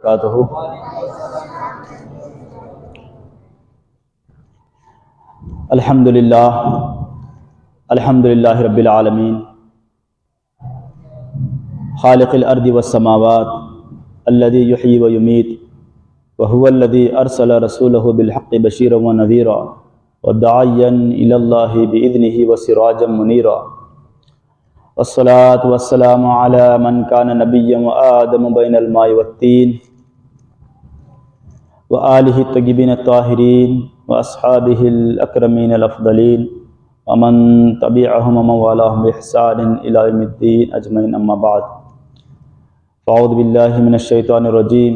وبرکاتہ۔ الحمدللہ رب العالمین، خالق الارض والسماوات، الذي يحيي ويميت، وهو الذي ارسل رسوله بالحق بشيرا ونذيرا وداعيا الى الله باذنه وسراجا منيرا، والصلاة والسلام على من كان نبيا وآدم بين الماء والطين، وآلہ الطیبین الطاہرین واصحابہ الاکرمین الافضلین ومن تبعہم ومن والاہم بإحسان الی یوم الدین اجمعین، اما بعد، فاعوذ باللہ من الشیطان الرجیم،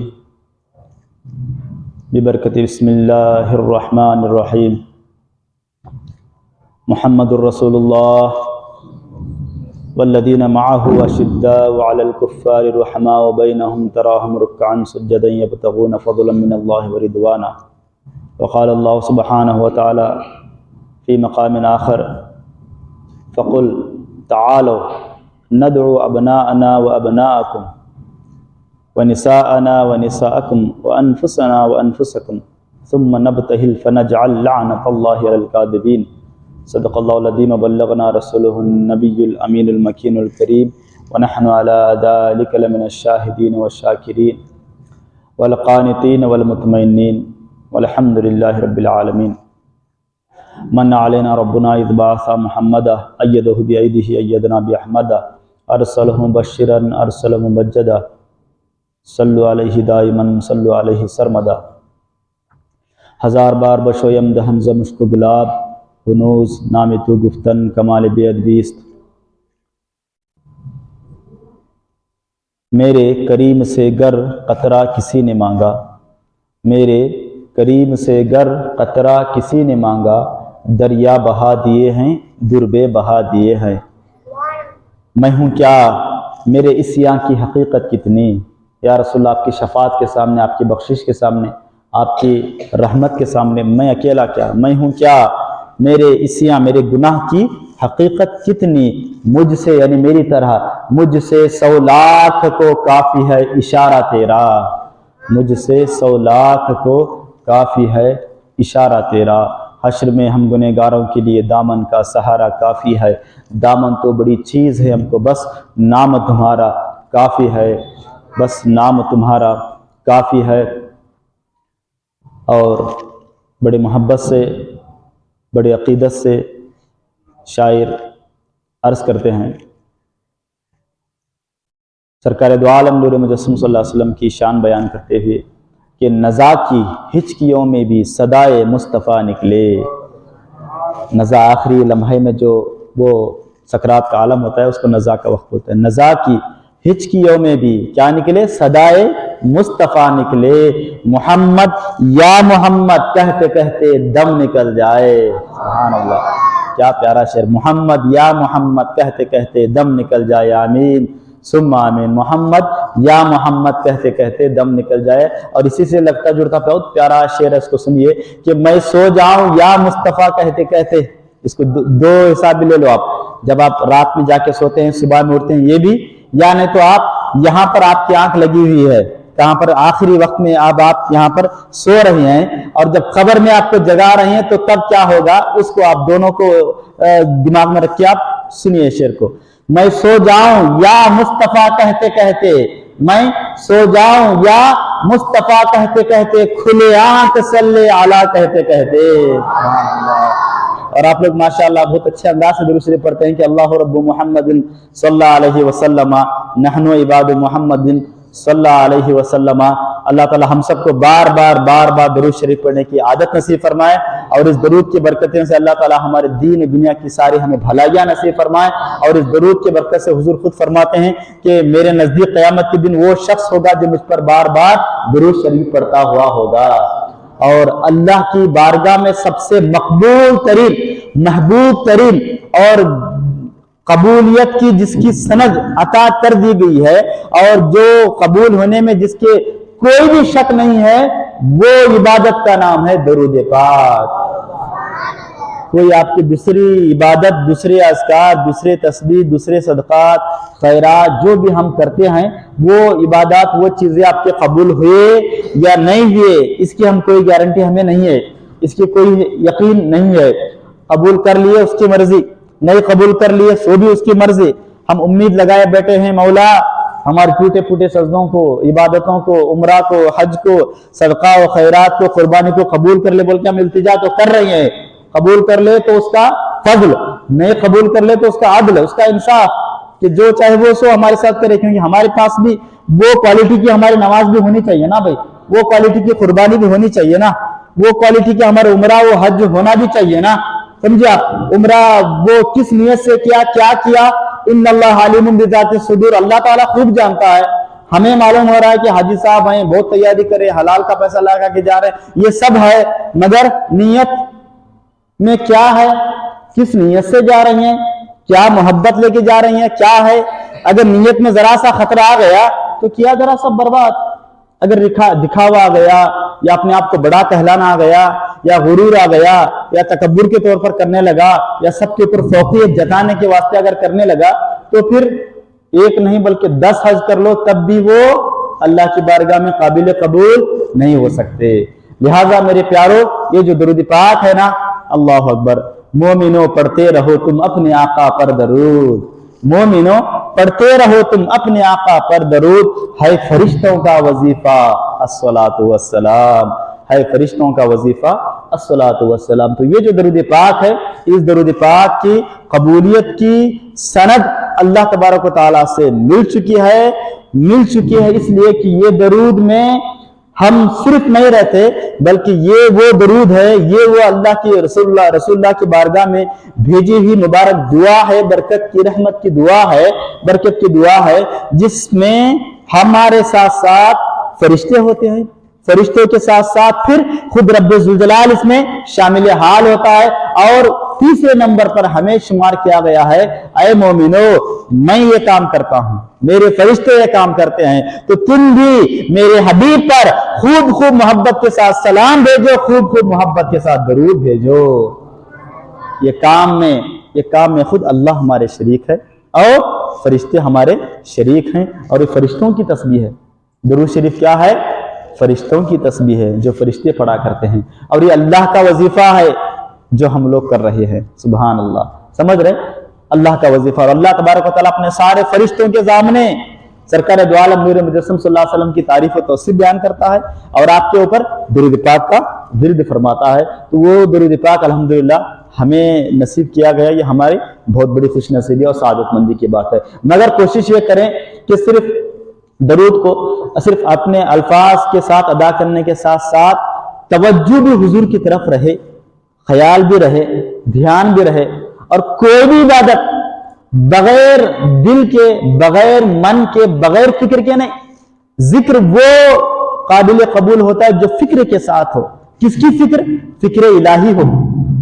ببرکۃ بسم اللہ الرحمن الرحیم۔ محمد رسول اللہ والذین معہ اشداء علی الکفار رحماء بینہم تراہم رکعا سجدا یبتغون فضلا من اللہ ورضوانا، وقال اللہ سبحانہ وتعالی فی مقام آخر، فقل تعالوا ندعو ابناءنا وابناءکم ونساءنا ونساءکم وانفسنا وانفسکم ثم نبتہل فنجعل لعنۃ اللہ علی الکاذبین۔ صدق اللہ العظیم وبلغنا رسولہ النبی الامین المکین الکریم، ونحن علی ذلک لمن الشاہدین والشاکرین والقانتین والمطمئنین، والحمد للہ رب العالمین۔ من علینا ربنا اذ بعث محمدا ایدہ بایدہ ایدنا باحمدا، ارسلہ مبشرا ارسلہ ممجدا، صلو علیہ دائما صلو علیہ سرمدا۔ ہزار بار بشویم دہن ز مشک و گلاب، ہنوز نام تو گفتن کمال بے ادبیست۔ میرے کریم سے گر قطرہ کسی نے مانگا، میرے کریم سے گر قطرہ کسی نے مانگا، دریا بہا دیے ہیں دربے بہا دیے ہیں۔ میں ہوں کیا میرے عصیاں کی حقیقت کتنی، یا رسول اللہ آپ کی شفاعت کے سامنے، آپ کی بخشش کے سامنے، آپ کی رحمت کے سامنے میں اکیلا کیا، میں ہوں کیا، میرے عصیاں میرے گناہ کی حقیقت کتنی، مجھ سے یعنی میری طرح مجھ سے 100 لاکھ کو کافی ہے اشارہ تیرا، مجھ سے 100 لاکھ کو کافی ہے اشارہ تیرا۔ حشر میں ہم گنہگاروں کے لیے دامن کا سہارا کافی ہے، دامن تو بڑی چیز ہے ہم کو، بس نام تمہارا کافی ہے، بس نام تمہارا کافی ہے۔ اور بڑے محبت سے بڑے عقیدت سے شاعر عرض کرتے ہیں، سرکار دو عالم نور مجسم صلی اللہ علیہ وسلم کی شان بیان کرتے ہوئے کہ نزا کی ہچکیوں میں بھی صدائے مصطفیٰ نکلے۔ نزا آخری لمحے میں جو وہ سکرات کا عالم ہوتا ہے، اس کو نزا کا وقت ہوتا ہے۔ نزا کی ہچکیوں میں بھی کیا نکلے، صدائے مصطفیٰ نکلے، محمد یا محمد کہتے کہتے دم نکل جائے۔ سبحان اللہ، کیا پیارا شعر، محمد یا محمد کہتے کہتے دم نکل جائے، آمین ثم آمین، محمد یا محمد کہتے کہتے دم نکل جائے۔ اور اسی سے لگتا جڑتا بہت پیارا شعر ہے، اس کو سنیے کہ میں سو جاؤں یا مصطفیٰ کہتے کہتے، اس کو دو حساب بھی لے لو آپ، جب آپ رات میں جا کے سوتے ہیں صبح میں اٹھتے ہیں، یہ بھی، یا نہیں تو آپ یہاں پر آپ کی آنکھ لگی ہوئی ہے، کہاں پر آخری وقت میں اب آپ یہاں پر سو رہے ہیں، اور جب قبر میں آپ کو جگا رہے ہیں تو تب کیا ہوگا، اس کو آپ دونوں کو دماغ میں رکھ کے آپ سنیے شعر کو۔ میں سو جاؤں یا مصطفیٰ کہتے کہتے، میں سو جاؤں یا مصطفیٰ کہتے کہتے، کھلے آنکھ صلی علی کہتے کہتے۔ اور آپ لوگ ماشاءاللہ بہت اچھے انداز سے درود شریف پڑھتے ہیں کہ اللہ رب محمد صلی اللہ علیہ وسلم، نحن عباد محمد صلی اللہ علیہ وسلم۔ اللہ تعالی ہم سب کو بار بار درود شریف پڑھنے کی عادت نصیب فرمائے، اور اس درود کی برکتیں سے اللہ تعالی ہمارے دین دنیا کی ساری ہمیں بھلائیاں نصیب فرمائے۔ اور اس درود کی برکت سے حضور خود فرماتے ہیں کہ میرے نزدیک قیامت کے دن وہ شخص ہوگا جو مجھ پر بار درود شریف پڑھتا ہوا ہوگا، اور اللہ کی بارگاہ میں سب سے مقبول ترین، محبوب ترین اور قبولیت کی جس کی سند عطا کر دی گئی ہے، اور جو قبول ہونے میں جس کے کوئی بھی شک نہیں ہے، وہ عبادت کا نام ہے درود پاک۔ کوئی آپ کی دوسری عبادت، دوسرے اذکار، دوسرے تسبیح، دوسرے صدقات، خیرات جو بھی ہم کرتے ہیں، وہ عبادات، وہ چیزیں آپ کے قبول ہوئے یا نہیں ہوئے، اس کی ہم کوئی گارنٹی ہمیں نہیں ہے، اس کی کوئی یقین نہیں ہے۔ قبول کر لیے اس کی مرضی، نہیں قبول کر لیے سو بھی اس کی مرضی۔ ہم امید لگائے بیٹھے ہیں مولا ہمارے ٹوٹے پھوٹے سجدوں کو، عبادتوں کو، عمرہ کو، حج کو، صدقہ و خیرات کو، قربانی کو قبول کر لے بول کے ہم التجا تو کر رہے ہیں۔ قبول کر لے تو اس کا فضل، نہیں قبول کر لے تو اس کا عدل، اس کا انصاف، کہ جو چاہے وہ سو ہمارے ساتھ کرے، کیونکہ ہمارے پاس بھی وہ کوالٹی کی ہماری نماز بھی ہونی چاہیے نا بھائی، وہ کوالٹی کی قربانی بھی ہونی چاہیے نا، وہ کوالٹی کی ہمارا عمرہ و حج ہونا بھی چاہیے نا، سمجھے آپ؟ عمرہ وہ کس نیت سے کیا ان اللہ علیم بذات الصدور، اللہ تعالیٰ خوب جانتا ہے۔ ہمیں معلوم ہو رہا ہے کہ حاجی صاحب ہیں، بہت تیاری کرے، حلال کا پیسہ لگا کے جا رہے ہیں، یہ سب ہے، مگر نیت میں کیا ہے؟ کس نیت سے جا رہی ہیں؟ کیا محبت لے کے جا رہی ہیں؟ کیا ہے؟ اگر نیت میں ذرا سا خطرہ آ گیا تو کیا ذرا سا برباد۔ اگر دکھاوا آ گیا، یا اپنے آپ کو بڑا کہلانا آ گیا، یا غرور آ گیا، یا تکبر کے طور پر کرنے لگا، یا سب کے اوپر فوقیت جتانے کے واسطے اگر کرنے لگا، تو پھر ایک نہیں بلکہ 10 حج کر لو تب بھی وہ اللہ کی بارگاہ میں قابل قبول نہیں ہو سکتے۔ لہٰذا میرے پیارو، یہ جو درود پاک ہے نا، اللہ اکبر، مومنو پڑھتے رہو تم اپنے آقا پر درود، مومنو پڑھتے رہو تم اپنے آقا پر درود، ہے فرشتوں کا وظیفہ الصلاۃ والسلام، ہے فرشتوں کا وظیفہ الصلاۃ والسلام۔ تو یہ جو درود پاک ہے، اس درود پاک کی قبولیت کی سند اللہ تبارک و تعالیٰ سے مل چکی ہے اس لیے کہ یہ درود میں ہم صرف نہیں رہتے، بلکہ یہ وہ درود ہے، یہ وہ اللہ کی رسول اللہ کی بارگاہ میں بھیجی ہوئی مبارک دعا ہے، برکت کی، رحمت کی دعا ہے، برکت کی دعا ہے، جس میں ہمارے ساتھ ساتھ فرشتے ہوتے ہیں، فرشتوں کے ساتھ ساتھ پھر خود رب ذوالجلال اس میں شامل حال ہوتا ہے، اور تیسرے نمبر پر ہمیں شمار کیا گیا ہے، اے مومنو میں یہ کام کرتا ہوں، میرے فرشتے یہ کام کرتے ہیں، تو تم بھی میرے حبیب پر خوب محبت کے ساتھ سلام بھیجو، خوب محبت کے ساتھ درود بھیجو۔ یہ کام میں خود اللہ ہمارے شریک ہے اور فرشتے ہمارے شریک ہیں، اور یہ فرشتوں کی تسبیح ہے۔ درود شریف کیا ہے؟ فرشتوں کی تسبیح ہے جو فرشتے پڑھا کرتے ہیں، اور یہ اللہ کا وظیفہ ہے جو ہم لوگ کر رہے ہیں۔ سبحان اللہ، سمجھ رہے؟ اللہ کا وظیفہ، اور اللہ تبارک و تعالیٰ اپنے سارے فرشتوں کے سامنے سرکار دو عالم نور مجسم صلی اللہ علیہ وسلم کی تعریف و توصیف بیان کرتا ہے، اور آپ کے اوپر درود پاک کا ورد فرماتا ہے۔ تو وہ درود پاک الحمدللہ ہمیں نصیب کیا گیا، یہ ہماری بہت بڑی خوش نصیبی اور سعادت مندی کی بات ہے۔ مگر کوشش یہ کریں کہ صرف درود کو صرف اپنے الفاظ کے ساتھ ادا کرنے کے ساتھ ساتھ توجہ بھی حضور کی طرف رہے، خیال بھی رہے، دھیان بھی رہے، اور کوئی بھی عبادت بغیر دل کے، بغیر من کے، بغیر فکر کے نہیں۔ ذکر وہ قابل قبول ہوتا ہے جو فکر کے ساتھ ہو۔ کس کی فکر؟ فکر الہی ہو،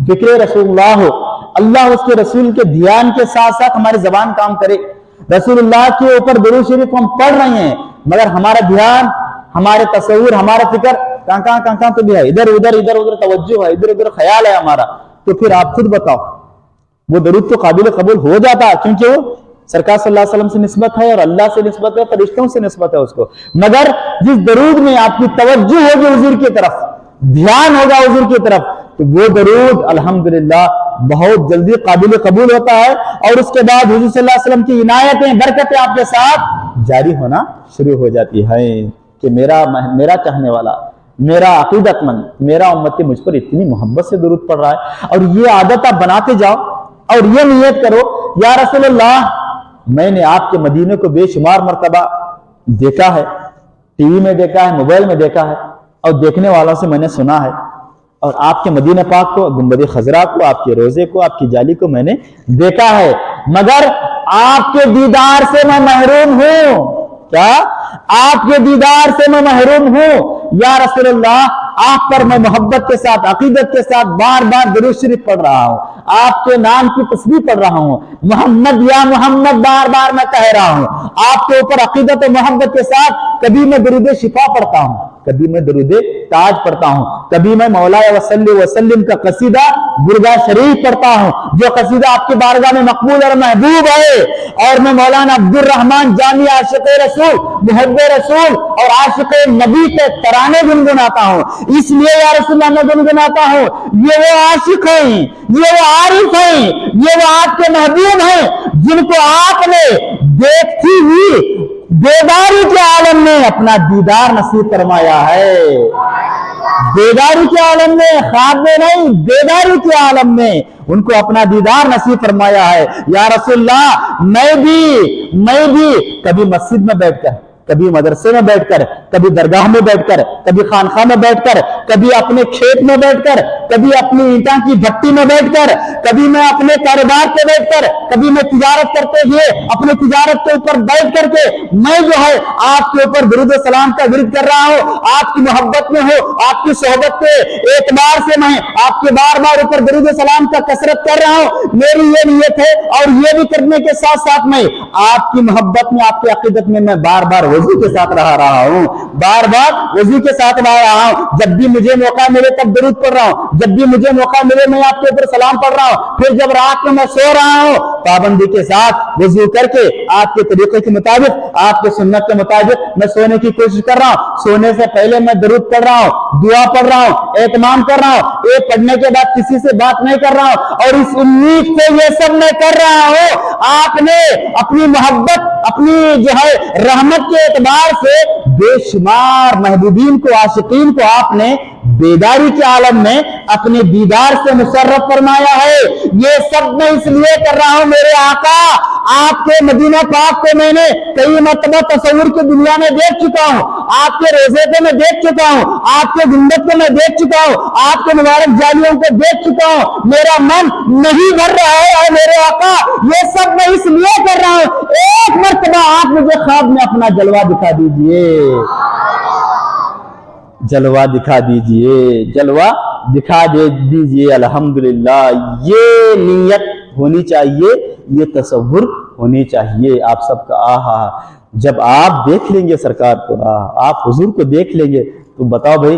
فکر رسول اللہ ہو، اللہ اس کے رسول کے دھیان کے ساتھ ساتھ ہماری زبان کام کرے۔ رسول اللہ کے اوپر درود شریف ہم پڑھ رہے ہیں، مگر ہمارا دھیان، ہمارے تصور، ہمارا فکر کہاں تو بھی ہے، ادھر ادھر توجہ ہے، ادھر ادھر خیال ہے ہمارا، تو پھر آپ خود بتاؤ وہ درود تو قابل قبول ہو جاتا ہے، کیونکہ وہ سرکار صلی اللہ علیہ وسلم سے نسبت ہے، اور اللہ سے نسبت ہے، فرشتوں سے نسبت ہے اس کو۔ مگر جس درود میں آپ کی توجہ ہوگی حضور کی طرف، دھیان ہوگا حضور کی طرف، تو وہ درود الحمدللہ بہت جلدی قابل قبول ہوتا ہے، اور اس کے بعد حضور صلی اللہ علیہ وسلم کی عنایتیں، برکتیں آپ کے ساتھ جاری ہونا شروع ہو جاتی ہیں کہ میرا چاہنے والا، میرا عقیدت مند، میرا امتی مجھ پر اتنی محبت سے درود پڑھ رہا ہے۔ اور یہ عادت آپ بناتے جاؤ، اور یہ نیت کرو، یا رسول اللہ میں نے آپ کے مدینے کو بے شمار مرتبہ دیکھا ہے، ٹی وی میں دیکھا ہے، موبائل میں دیکھا ہے، اور دیکھنے والوں سے میں نے سنا ہے، اور آپ کے مدینہ پاک کو، گنبد خضرا کو، آپ کے روزے کو، آپ کی جالی کو میں نے دیکھا ہے، مگر آپ کے دیدار سے میں محروم ہوں۔ کیا؟ آپ کے دیدار سے میں محروم ہوں۔ یا رسول اللہ آپ پر میں محبت کے ساتھ، عقیدت کے ساتھ بار بار درود شریف پڑھ رہا ہوں، آپ کے نام کی تسبیح پڑھ رہا ہوں، محمد یا محمد بار بار میں کہہ رہا ہوں، آپ کے اوپر عقیدت و محبت کے ساتھ کبھی میں درود شفا پڑھتا ہوں، کبھی میں درود تاج پڑھتا ہوں، کبھی میں مولا وصلی وسلم کا قصیدہ درگاہ شریف پڑھتا ہوں، جو قصیدہ آپ کی بارگاہ میں مقبول اور محبوب ہے، اور میں مولانا عبد الرحمن جامی عاشق رسول، محب رسول اور عاشق نبی کے ترانے گنگناتا ہوں۔ اس لیے یا رسول اللہ میں گنگناتا ہوں، یہ وہ عاشق ہیں، یہ وہ عارف ہیں، یہ وہ آپ کے محبوب ہیں جن کو آپ نے دیکھتی ہوئی بیداری کے عالم میں اپنا دیدار نصیب فرمایا ہے۔ بیداری کے عالم میں، خواب میں نہیں، بیداری کے عالم میں ان کو اپنا دیدار نصیب فرمایا ہے۔ یا رسول اللہ میں بھی کبھی مسجد میں بیٹھ کر، کبھی مدرسے میں بیٹھ کر، کبھی درگاہ میں بیٹھ کر، کبھی خانقاہ میں بیٹھ کر، کبھی اپنے کھیت میں بیٹھ کر، کبھی اپنی اینٹاں کی بھٹی میں بیٹھ کر، کبھی میں اپنے کاروبار پہ بیٹھ کر، کبھی میں تجارت کرتے ہوئے اپنے تجارت کے اوپر بیٹھ کر کے میں جو ہے آپ کے اوپر درود و سلام کا ورد کر رہا ہوں، آپ کی محبت میں ہو، آپ کی صحبت کے اعتبار سے میں آپ کے بار بار اوپر درود و سلام کا کثرت کر رہا ہوں۔ میری یہ نیت ہے، اور یہ بھی کرنے کے ساتھ ساتھ میں آپ کی محبت میں، آپ کی عقیدت میں بار بار وضو کے ساتھ رہا ہوں، بار بار وضو کے ساتھ رہا ہوں۔ جب بھی مجھے موقع ملے تب درود پڑھ رہا ہوں، جب بھی مجھے موقع ملے میں آپ کے اوپر سلام پڑھ رہا ہوں۔ پھر جب رات میں سو رہا ہوں، پابندی کے ساتھ وضو کر کے آپ کے طریقے کے مطابق، آپ کے سنت کے مطابق میں سونے کی کوشش کر رہا ہوں۔ سونے سے پہلے میں درود پڑھ رہا ہوں، دعا پڑھ رہا ہوں، اہتمام کر رہا ہوں، یہ پڑھنے کے بعد کسی سے بات نہیں کر رہا ہوں، اور اس امید سے یہ سب میں کر رہا ہوں آپ نے اپنی محبت، اپنی جو ہے رحمت کے اعتبار سے بے شمار محبوبین کو، عاشقین کو آپ نے بیداری کے عالم میں اپنے دیدار سے مشرف فرمایا ہے۔ یہ سب میں اس لیے کر رہا ہوں میرے آقا آپ کے مدینہ پاک کو میں نے کئی مرتبہ تصور کی دنیا میں دیکھ چکا ہوں، آپ کے روزے کو میں دیکھ چکا ہوں، آپ کے گنبد کو میں دیکھ چکا ہوں، آپ کے مبارک جالیوں کو دیکھ چکا ہوں، میرا من نہیں بھر رہا ہے۔ اور میرے آقا یہ سب میں اس لیے کر رہا ہوں، ایک مرتبہ آپ مجھے خواب میں اپنا جلوہ دکھا دیجئے، جلوہ دکھا دیجئے، جلوہ دکھا دیجئے۔ الحمدللہ یہ نیت ہونی چاہیے، یہ تصور ہونی چاہیے آپ سب کا۔ آہا جب آپ دیکھ لیں گے سرکار کو، آپ حضور کو دیکھ لیں گے تو بتاؤ بھائی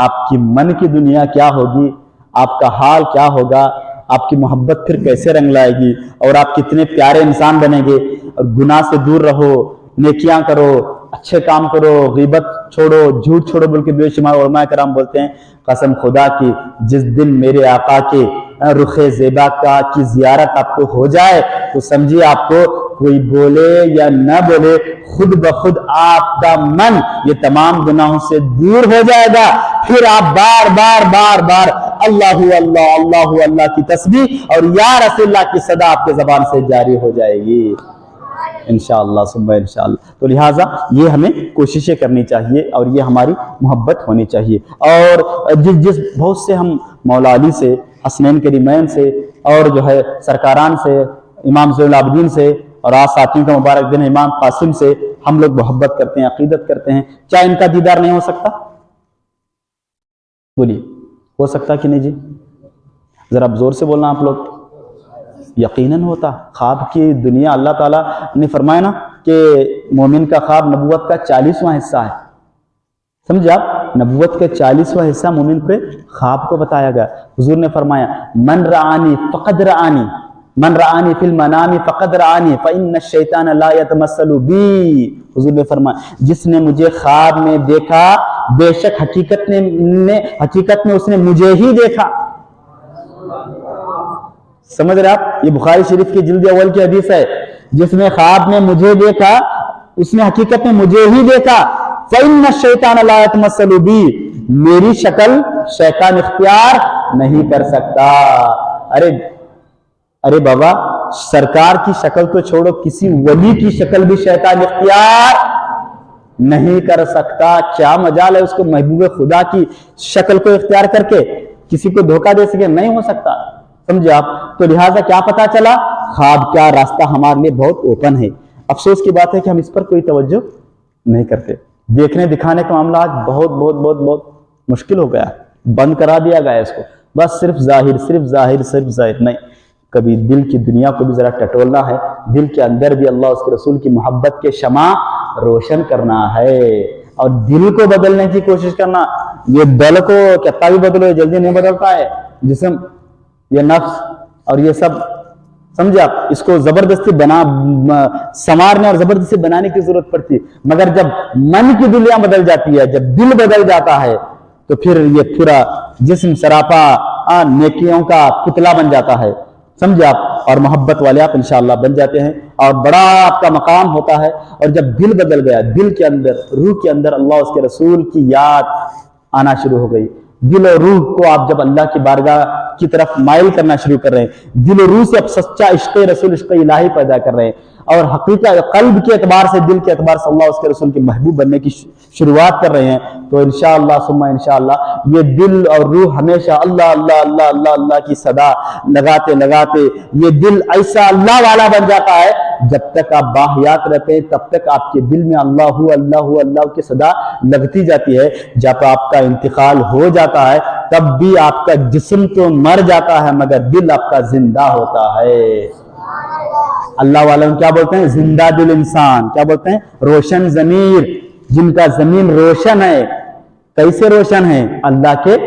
آپ کی من کی دنیا کیا ہوگی، آپ کا حال کیا ہوگا، آپ کی محبت پھر کیسے رنگ لائے گی، اور آپ کتنے پیارے انسان بنیں گے۔ اور گناہ سے دور رہو، نیکیاں کرو، اچھے کام کرو، غیبت چھوڑو، جھوٹ چھوڑو، بلکہ بے شمار علماء کرام بولتے ہیں قسم خدا کی جس دن میرے آقا کے رخ زیبا کی زیارت آپ کو ہو جائے تو سمجھیے آپ کو کوئی بولے یا نہ بولے، خود بخود آپ کا من یہ تمام گناہوں سے دور ہو جائے گا۔ پھر آپ بار بار اللہ اللہ اللہ اللہ کی تسبیح اور یا رسول اللہ کی صدا آپ کے زبان سے جاری ہو جائے گی انشاءاللہ ثم انشاءاللہ۔ تو لہٰذا یہ ہمیں کوششیں کرنی چاہیے اور یہ ہماری محبت ہونی چاہیے۔ اور جس بہت سے ہم مولا علی سے، حسنین کریمین سے، اور جو ہے سرکاران سے، امام زین العابدین سے، اور آج ساتھیوں کا مبارک دن امام قاسم سے ہم لوگ محبت کرتے ہیں، عقیدت کرتے ہیں، کیا ان کا دیدار نہیں ہو سکتا؟ بولیے ہو سکتا کہ نہیں جی؟ ذرا اب زور سے بولنا آپ لوگ۔ یقیناً ہوتا۔ خواب کی دنیا اللہ تعالیٰ نے فرمایا نا کہ مومن کا خواب نبوت کا 40واں حصہ ہے، سمجھے آپ؟ نبوت کا 40واں حصہ مومن کے خواب کو بتایا گیا۔ حضور نے فرمایا من رآنی فقد رآنی، من رآنی فی المنام فقد رآنی فإن الشیطان لا یتمثل بی۔ حضور نے فرمایا جس نے مجھے خواب میں دیکھا بے شک حقیقت میں اس نے مجھے ہی دیکھا۔ سمجھ رہے آپ؟ یہ بخاری شریف کی جلد اول کی حدیث ہے، جس نے خواب میں مجھے دیکھا اس نے حقیقت میں مجھے ہی دیکھا۔ فإن الشیطان لا یتمثل بی، میری شکل شیطان اختیار نہیں کر سکتا۔ ارے بابا سرکار کی شکل تو چھوڑو، کسی ولی کی شکل بھی شیطان اختیار نہیں کر سکتا۔ کیا مجال ہے اس کو محبوب خدا کی شکل کو اختیار کر کے کسی کو دھوکہ دے سکے؟ نہیں ہو سکتا، سمجھے آپ؟ تو لہٰذا کیا پتا چلا؟ خواب کیا راستہ ہمارے لیے بہت اوپن ہے۔ افسوس کی بات ہے کہ ہم اس پر کوئی توجہ نہیں کرتے۔ دیکھنے دکھانے کا معاملہ آج بہت بہت بہت بہت مشکل ہو گیا ہے، بند کرا دیا گیا ہے اس کو، بس صرف ظاہر نہیں۔ کبھی دل کی دنیا کو بھی ذرا ٹٹولنا ہے، دل کے اندر بھی اللہ اس کے رسول کی محبت کے شمع روشن کرنا ہے۔ اور دل کو بدلنے کی کوشش کرنا، یہ دل کو کتنا بھی بدلو یہ جلدی نہیں بدلتا ہے، جسم یہ نفس اور یہ سب سمجھے آپ، اس کو زبردستی سنوارنے اور زبردستی بنانے کی ضرورت پڑتی ہے، مگر جب من کی دنیا بدل جاتی ہے، جب دل بدل جاتا ہے تو پھر یہ پورا جسم سراپا نیکیوں کا پتلا بن جاتا ہے، سمجھے آپ، اور محبت والے آپ انشاءاللہ بن جاتے ہیں اور بڑا آپ کا مقام ہوتا ہے۔ اور جب دل بدل گیا، دل کے اندر، روح کے اندر اللہ اس کے رسول کی یاد آنا شروع ہو گئی، دل اور روح کو آپ جب اللہ کی بارگاہ کی طرف مائل کرنا شروع کر رہے ہیں، دل و روح سے اب سچا عشق رسول، عشق الہی پیدا کر رہے ہیں، اور حقیقت قلب کے اعتبار سے، دل کے اعتبار سے اللہ اس کے رسول کے محبوب بننے کی شروعات کر رہے ہیں، تو انشاءاللہ ثم انشاءاللہ یہ دل اور روح ہمیشہ اللہ اللہ اللہ اللہ اللہ کی صدا لگاتے لگاتے یہ دل ایسا اللہ والا بن جاتا ہے، جب تک آپ باحیات رہتے ہیں تب تک آپ کے دل میں اللہ اللہ اللہ کی صدا لگتی جاتی ہے۔ جب آپ کا انتقال ہو جاتا ہے تب بھی آپ کا جسم تو مر جاتا ہے مگر دل آپ کا زندہ ہوتا ہے۔ اللہ والوں کیا بولتے ہیں؟ زندہ دل انسان، کیا بولتے ہیں؟ روشن ضمیر، جن کا زمین روشن ہے۔ کیسے روشن ہے؟ اللہ کے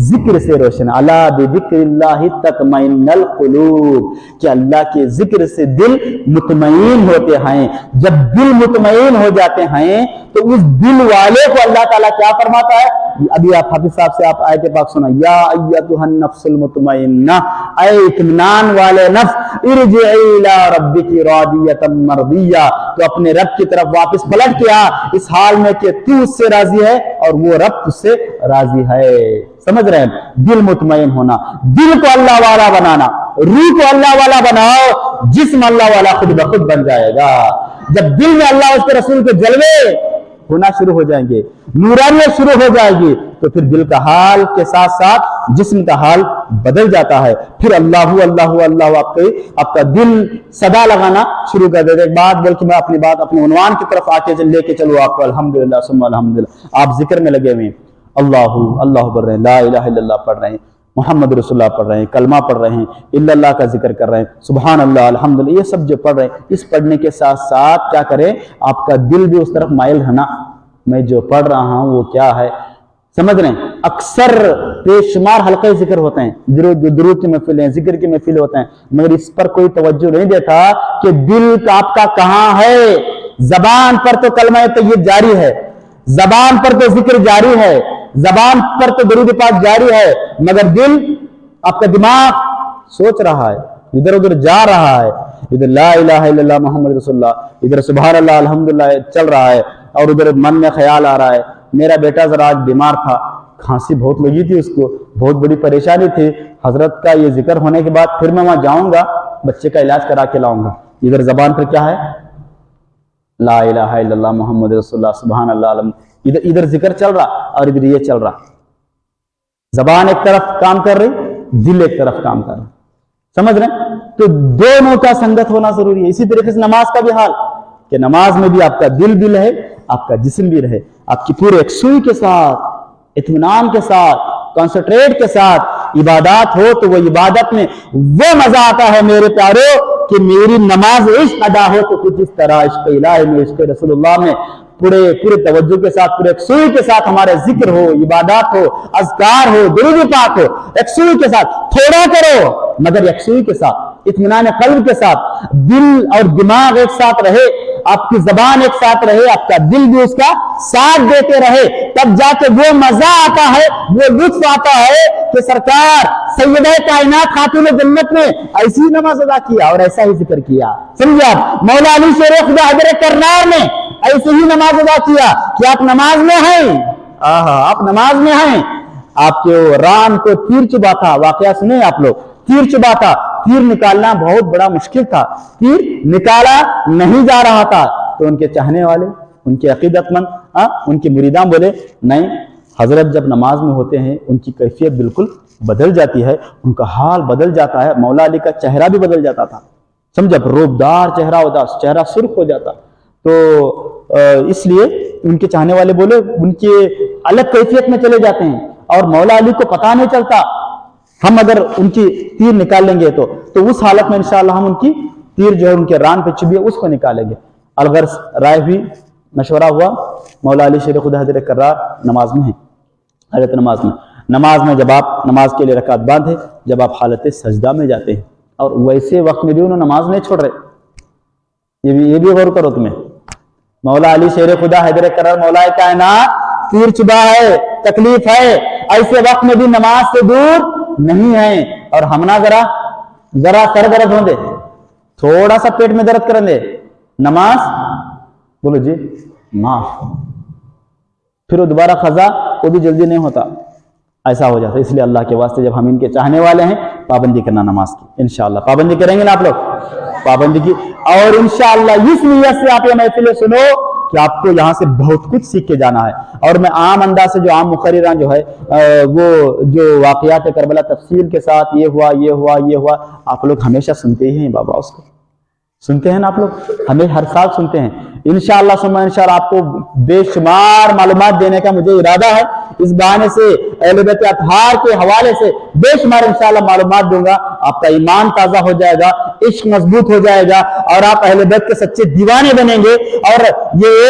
ذکر سے روشن۔ الا بذکر اللہ تطمئن القلوب، کہ اللہ کے ذکر سے دل مطمئن ہوتے ہیں۔ جب دل مطمئن ہو جاتے ہیں تو اس دل والے کو اللہ تعالیٰ کیا فرماتا ہے؟ ابھی آپ حافظ صاحب سے آپ آیت پاک سنا، یا ایتھا النفس المطمئنہ، اے اطمینان والے نفس، ارجعی الی ربک راضیۃ مرضیہ، تو اپنے رب کی طرف واپس پلٹ کے آ، اس حال میں کہ تو اس سے راضی ہے اور وہ رب تجھ سے راضی ہے۔ سمجھ رہے ہیں؟ دل مطمئن ہونا، دل کو اللہ والا بنانا، روح کو اللہ والا بناؤ، جسم اللہ والا خود بخود بن جائے گا۔ جب دل میں اللہ اس کے رسول کے جلوے ہونا شروع ہو جائیں گے، نورانیت شروع ہو جائے گی، تو پھر دل کا حال کے ساتھ ساتھ جسم کا حال بدل جاتا ہے۔ پھر اللہ اللہ اللہ آپ کا دل صدا لگانا شروع کر دیتے۔ ایک بات بلکہ میں اپنی بات اپنے عنوان کی طرف آ کے لے کے چلو آپ کو، الحمدللہ ثم الحمدللہ، آپ ذکر میں لگے ہوئے ہیں، اللہ اللہ پڑھ رہے ہیں، لا الہ الا اللہ پڑھ رہے ہیں، محمد رسول اللہ پڑھ رہے ہیں، کلمہ پڑھ رہے ہیں، الا اللہ کا ذکر کر رہے ہیں، سبحان اللہ الحمدللہ، یہ سب جو پڑھ رہے ہیں، اس پڑھنے کے ساتھ ساتھ کیا کریں؟ آپ کا دل بھی اس طرف مائل رہنا، میں جو پڑھ رہا ہوں وہ کیا ہے، سمجھ رہے ہیں؟ اکثر بے شمار حلقے ذکر ہوتے ہیں، درود کی محفل ہیں، ذکر کی محفل ہوتے ہیں، مگر اس پر کوئی توجہ نہیں دیتا کہ دل آپ کا کہاں ہے۔ زبان پر تو کلمہ طیب جاری ہے، زبان پر تو ذکر جاری ہے، زبان پر تو درود پاک جاری ہے، مگر دل، آپ کا دماغ سوچ رہا ہے، ادھر ادھر جا رہا ہے، ادھر لا الہ الا اللہ محمد رسول اللہ، ادھر سبحان اللہ الحمدللہ چل رہا ہے، اور ادھر من میں خیال آ رہا ہے میرا بیٹا ذرا آج بیمار تھا، کھانسی بہت لگی تھی اس کو، بہت بڑی پریشانی تھی، حضرت کا یہ ذکر ہونے کے بعد پھر میں وہاں جاؤں گا، بچے کا علاج کرا کے لاؤں گا۔ ادھر زبان پر کیا ہے؟ لا الہ الا اللہ محمد رسول اللہ، سبحان اللہ، ادھر ذکر چل رہا اور ادھر یہ چل رہا، زبان ایک طرف کام کر رہی، دل ایک طرف کام کر رہا، سمجھ رہے ہیں؟ تو دونوں کا سنگت ہونا ضروری ہے۔ اسی طریقے سے نماز کا بھی حال، کہ نماز میں بھی آپ کا دل بھی رہے، آپ کا جسم بھی رہے، آپ کی پورے یکسوئی کے ساتھ، اطمینان کے ساتھ، کنسنٹریٹ کے ساتھ عبادات ہو، تو وہ عبادت میں وہ مزہ آتا ہے میرے پیارو کہ میری نماز عشق ادا ہو تو کچھ اس طرح عشق الہی میں، عشق رسول اللہ میں پورے توجہ کے ساتھ، پورے یکسوئی کے ساتھ ہمارے ذکر ہو، عبادات ہو، اذکار ہو، درود پاک ہو، یکسوئی کے ساتھ، تھوڑا کرو مگر یکسوئی کے ساتھ، اطمینان قلب کے ساتھ، دل اور دماغ ایک ساتھ رہے، آپ کی زبان ایک ساتھ رہے، آپ کا دل بھی اس کا ساتھ دیتے رہے، تب جا کے وہ مزہ آتا ہے، وہ لطف آتا ہے کہ سرکار سیدہ کائنات خاتون جنت نے ایسی نماز ادا کیا اور ایسا ہی ذکر کیا، سمجھے آپ؟ مولا علی شیر خدا حضرت کرنار نے ایسے ہی نماز ادا کیا کہ آپ نماز میں ہیں، آپ نماز میں ہیں، آپ کے ران کو تیر چبھا تھا، واقعہ سنیں آپ لوگ، تیر چبھا تھا، تیر نکالنا بہت بڑا مشکل تھا، تیر نکالا نہیں جا رہا تھا، تو ان کے چاہنے والے، ان کے عقیدت مند، ان کے مریدان بولے نہیں، حضرت جب نماز میں ہوتے ہیں ان کی کیفیت بالکل بدل جاتی ہے، ان کا حال بدل جاتا ہے، مولا علی کا چہرہ بھی بدل جاتا تھا، سمجھا؟ روبدار چہرہ ہوتا، چہرہ سرخ ہو جاتا، تو اس لیے ان کے چاہنے والے بولے ان کے الگ کیفیت میں چلے جاتے ہیں، اور مولا علی کو پتہ نہیں چلتا، ہم اگر ان کی تیر نکال لیں گے تو اس حالت میں انشاءاللہ ہم ان کی تیر جو ہے ان کے ران پہ چبھی ہے اس کو نکالیں گے۔ الغرض رائے ہوئی مشورہ ہوا, مولا علی شیر خدا حضرت کرار نماز میں ہیں, حالت نماز میں جب آپ نماز کے لیے رکعت باندھے, جب آپ حالت سجدہ میں جاتے ہیں, اور ویسے وقت میں بھی انہوں نماز نہیں چھوڑ رہے, یہ بھی غور کرو تمہیں. مولا علی شیر خدا حیدر کرار مولا کائنات تیر چبا ہے, تکلیف ہے, ایسے وقت میں بھی نماز سے دور نہیں ہے. اور ہم نہ ذرا سر درد ہوں دے, تھوڑا سا پیٹ میں درد کریں دے, نماز بولو جی معاف, پھر وہ دوبارہ قضا وہ بھی جلدی نہیں ہوتا, ایسا ہو جاتا. اس لیے اللہ کے واسطے جب ہم ان کے چاہنے والے ہیں, پابندی کرنا نماز کی, انشاءاللہ پابندی کریں گے نا آپ لوگ, پابندی کی. اور انشاءاللہ اس نیت سے آپ یہ محفلیں سنو کہ آپ کو یہاں سے بہت کچھ سیکھ کے جانا ہے. اور میں عام انداز سے جو عام مقرران جو ہے وہ جو واقعات کربلا تفصیل کے ساتھ یہ ہوا آپ لوگ ہمیشہ سنتے ہی ہیں بابا, اس کو سنتے ہیں نا آپ لوگ, ہمیں ہر سال سنتے ہیں. انشاءاللہ ثم انشاءاللہ آپ کو بے شمار معلومات دینے کا مجھے ارادہ ہے. اس بہانے سے اہل بیت اطہار کے حوالے سے بے شمار انشاءاللہ معلومات دوں گا. آپ کا ایمان تازہ ہو جائے گا, عشق مضبوط ہو جائے گا, اور آپ اہل بیت کے سچے دیوانے بنیں گے. اور یہ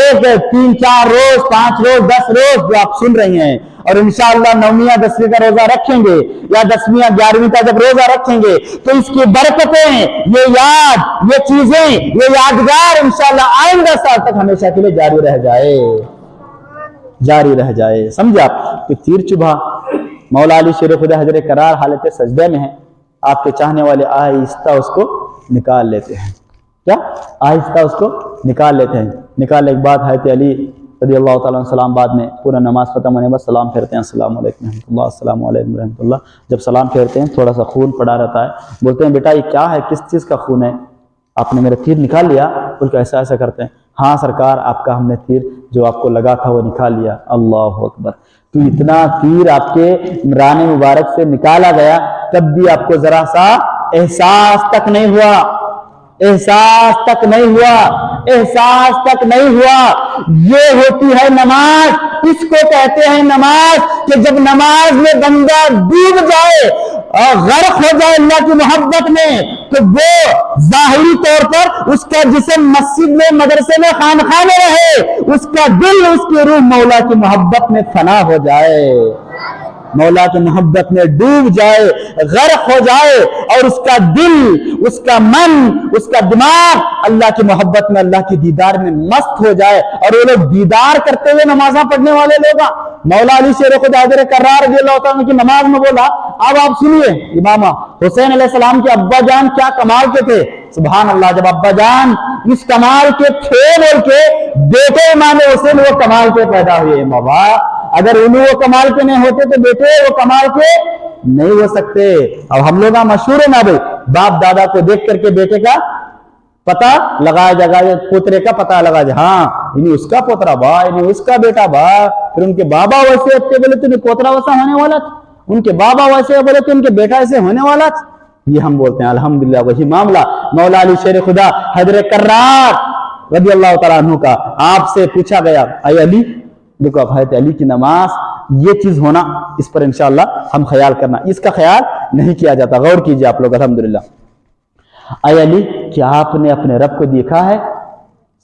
3 4 روز 5 روز 10 روز جو آپ سن رہے ہیں, اور انشاءاللہ 9ویں 10ویں کا روزہ رکھیں گے, یا 10ویں 11ویں کا جب روزہ رکھیں گے, تو اس کی برکتیں, یہ یاد, یہ چیزیں, یہ یادگار انشاءاللہ آئندہ سال تک ہمیشہ کے لیے جاری رہ جائے. سمجھے آپ؟ کہ تیر چبھا مولا علی شیر خدا حضرت کرار حالت سجدے میں ہیں, آپ کے چاہنے والے آہستہ اس کو نکال لیتے ہیں. کیا آہستہ اس کو نکال لیتے ہیں. نکالنے کے بعد حضرت علی رضی اللہ تعالیٰ عنہ سلام, بعد میں پورا نماز ختم ہونے کے بعد سلام پھیرتے ہیں, السلام علیکم رحمۃ اللہ, السلام علیکم رحمۃ اللہ. جب سلام پھیرتے ہیں تھوڑا سا خون پڑا رہتا ہے, بولتے ہیں بیٹا یہ کیا ہے, کس چیز کا خون ہے, آپ نے میرا تیر نکال لیا؟ بول کے ایسا کرتے ہیں, ہاں سرکار آپ کا ہم نے تیر جو آپ کو لگا تھا وہ نکال لیا. اللہ اکبر. تو اتنا تیر آپ کے ران مبارک سے نکالا گیا, تب بھی آپ کو ذرا سا احساس تک نہیں ہوا, احساس تک نہیں ہوا. یہ ہوتی ہے نماز, اس کو کہتے ہیں نماز, کہ جب نماز میں بندہ ڈوب جائے اور غرق ہو جائے اللہ کی محبت میں, تو وہ ظاہری طور پر اس کا جسم مسجد میں, مدرسے میں, خانقاہ میں رہے, اس کا دل, اس کی روح مولا کی محبت میں فنا ہو جائے, مولا کی محبت میں ڈوب جائے, غرق ہو جائے, اور اس کا دل, اس کا من, اس کا دماغ اللہ کی محبت میں, اللہ کی دیدار میں مست ہو جائے. اور وہ لوگ دیدار کرتے ہوئے نمازاں پڑھنے والے لوگ, مولا علی شیر خدا حضرت کرار رضی اللہ تعالیٰ عنہ کی نماز میں بولا. اب آپ سنیے, امام حسین علیہ السلام کے ابا جان کیا کمال کے تھے, سبحان اللہ. جب ابا جان اس کمال کے تھے بول کے بیٹے امام حسین وہ کمال کے پیدا ہوئے. بابا اگر انہیں وہ کمال کے نہیں ہوتے تو بیٹے وہ کمال کے نہیں ہو سکتے. اب ہم لوگ مشہور ہے نا بھائی, باپ دادا کو دیکھ کر کے بیٹے کا پتہ لگایا جائے, پوترے کا پتہ لگا جائے, ہاں انہیں اس کا پوترا با, انہیں اس کا بیٹا با, پھر ان کے بابا ویسے ہوتے بولے تو انہیں پوترا ویسا ہونے والا تھا, ان کے بابا ویسے بولے تو ان کے بیٹا ایسے ہونے والا تھا. یہ ہم بولتے ہیں الحمدللہ. وہی معاملہ مولا علی شیر خدا حضرت کرار رضی اللہ تعالیٰ عنہ کا, آپ سے پوچھا گیا, اے علی دیکھو اب حضرت علی کی نماز, یہ چیز ہونا, اس پر انشاءاللہ ہم خیال کرنا, اس کا خیال نہیں کیا جاتا, غور کیجئے آپ لوگ الحمدللہ. اے علی کیا آپ نے اپنے رب کو دیکھا ہے؟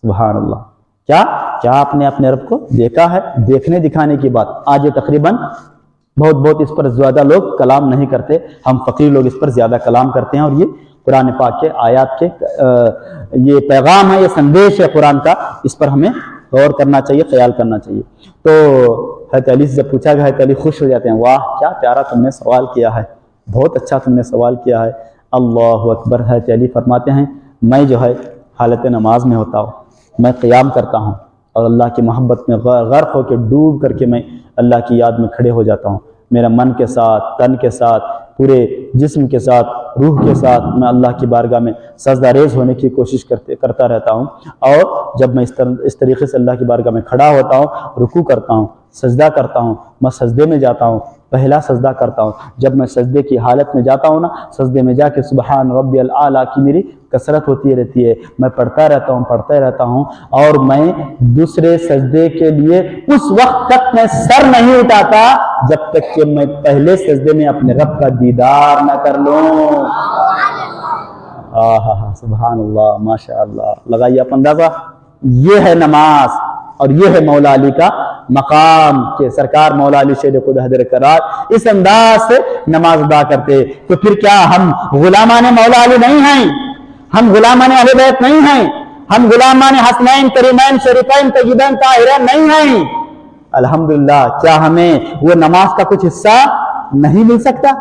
سبحان اللہ. کیا آپ نے اپنے رب کو دیکھا ہے؟ دیکھنے دکھانے کی بات آج تقریباً بہت اس پر زیادہ لوگ کلام نہیں کرتے, ہم فقیر لوگ اس پر زیادہ کلام کرتے ہیں. اور یہ قرآن پاک کے آیات کے یہ پیغام ہے, یہ سندیش ہے قرآن کا, اس پر ہمیں غور کرنا چاہیے, خیال کرنا چاہیے. تو حضرت علی سے جب پوچھا گیا, حضرت علی خوش ہو جاتے ہیں, واہ کیا پیارا تم نے سوال کیا ہے, بہت اچھا تم نے سوال کیا ہے. اللہ اکبر. حضرت علی فرماتے ہیں, میں جو ہے حالت نماز میں ہوتا ہوں, میں قیام کرتا ہوں, اور اللہ کی محبت میں غرق ہو کے ڈوب کر کے میں اللہ کی یاد میں کھڑے ہو جاتا ہوں. میرا من کے ساتھ, تن کے ساتھ, پورے جسم کے ساتھ, روح کے ساتھ میں اللہ کی بارگاہ میں سجدہ ریز ہونے کی کوشش کرتا رہتا ہوں. اور جب میں اس طریقے سے اللہ کی بارگاہ میں کھڑا ہوتا ہوں, رکوع کرتا ہوں, سجدہ کرتا ہوں, میں سجدے میں جاتا ہوں, پہلا سجدہ کرتا ہوں. جب میں سجدے کی حالت میں جاتا ہوں نا, سجدے میں جا کے سبحان ربی الاعلیٰ کی میری کثرت ہوتی رہتی ہے, میں پڑھتا رہتا ہوں. اور میں دوسرے سجدے کے لیے اس وقت تک میں سر نہیں اٹھاتا جب تک کہ میں پہلے سجدے میں اپنے رب کا دیدار نہ کر لوں. سبحان اللہ, ماشاء اللہ. لگائیے آپ اندازہ, یہ ہے نماز, اور یہ ہے مولا علی کا مقام کہ سرکار مولا علی شیر خدا حضرت کرار اس انداز سے نماز ادا کرتے. تو پھر کیا ہم غلامان مولا علی نہیں ہیں؟ ہم غلامان اہل بیت نہیں ہیں؟ ہم غلامان حسنین کریمین شریفین طیبین طاہرین نہیں ہیں؟ الحمدللہ. کیا ہمیں وہ نماز کا کچھ حصہ نہیں مل سکتا؟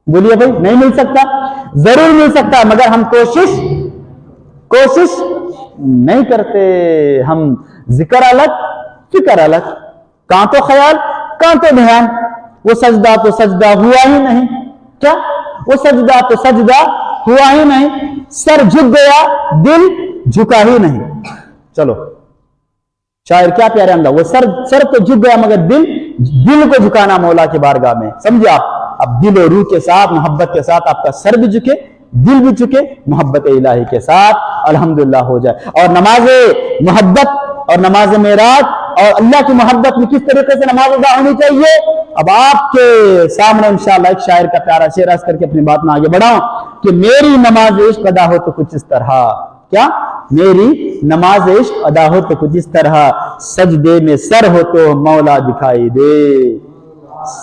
بولیے بھائی, نہیں مل سکتا؟ ضرور مل سکتا, مگر ہم کوشش نہیں کرتے. ہم ذکر الگ فکر الگ, کہاں تو خیال کہاں تو دھیان. وہ سجدہ تو سجدہ ہوا ہی نہیں. کیا وہ سجدہ تو سجدہ ہوا ہی نہیں, سر جھک گیا دل جھکا ہی نہیں. چلو شاعر کیا پیارے انداز, وہ سر تو جھک گیا مگر دل کو جھکانا مولا کی بارگاہ میں. سمجھے آپ؟ اب دل اور روح کے ساتھ محبت کے ساتھ آپ کا سر بھی جھکے دل بھی جھکے محبت الہی کے ساتھ الحمدللہ ہو جائے. اور نماز محبت اور نماز معراج اور اللہ کی محبت میں کس طریقے سے نماز ادا ہونی چاہیے, اب آپ کے سامنے انشاءاللہ ایک شاعر کا پیارا شعر عرض کر کے اپنی بات میں آگے بڑھاؤں کہ میری نماز عشق ادا ہو تو کچھ اس طرح. کیا میری نماز عشق ادا ہو تو کچھ اس طرح, سجدے میں سر ہو تو مولا دکھائی دے.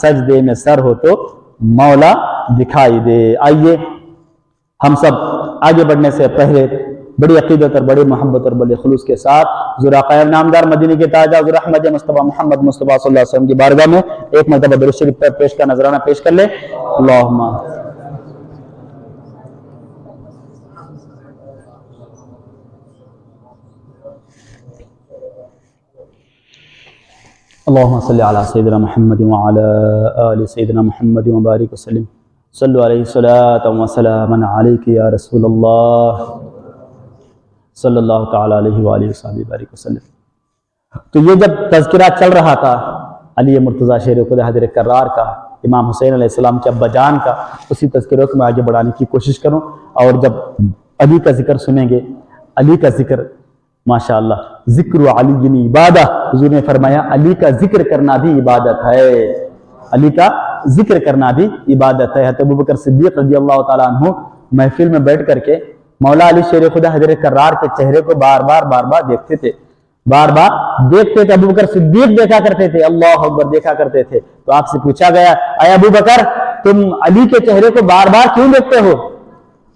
سجدے میں سر ہو تو مولا دکھائی دے. آئیے ہم سب آگے بڑھنے سے پہلے بڑی عقیدت اور بڑی محبت اور بڑے خلوص کے ساتھ حضور آقا نامدار مدینے کے تاج حضور احمد مصطفیٰ محمد مصطفیٰ صلی اللہ علیہ وسلم کی بارگاہ میں ایک مرتبہ درود شریف پیش کا نذرانہ پیش کر لے. اللہم اللہم صلی علی سیدنا محمد وعلی آل سیدنا محمد وبارک وسلم. صلو علیہ صلاۃ و سلام علیک یا رسول اللہ صلی اللہ تعالی علیہ وآلہ وسلم وسلم. تو یہ جب تذکرہ چل رہا تھا علی مرتضیٰ شیر خدا حضرت کرار کا, امام حسین علیہ السلام کے ابا جان کا, اسی تذکروں کو میں آگے بڑھانے کی کوشش کروں. اور جب علی کا ذکر سنیں گے, علی کا ذکر ماشاءاللہ ذکر علی عبادہ, حضور نے فرمایا علی کا ذکر کرنا بھی عبادت ہے. علی کا ذکر کرنا بھی عبادت ہے. حضرت ابوبکر صدیق رضی اللہ تعالیٰ عنہ محفل میں بیٹھ کر کے مولا علی شیر خدا حضرت کرار کے چہرے کو بار بار دیکھتے تھے. ابوبکر صدیق دیکھا کرتے تھے, اللہ اکبر دیکھا کرتے تھے. تو آپ سے پوچھا گیا, اے ابوبکر تم علی کے چہرے کو بار بار کیوں دیکھتے ہو؟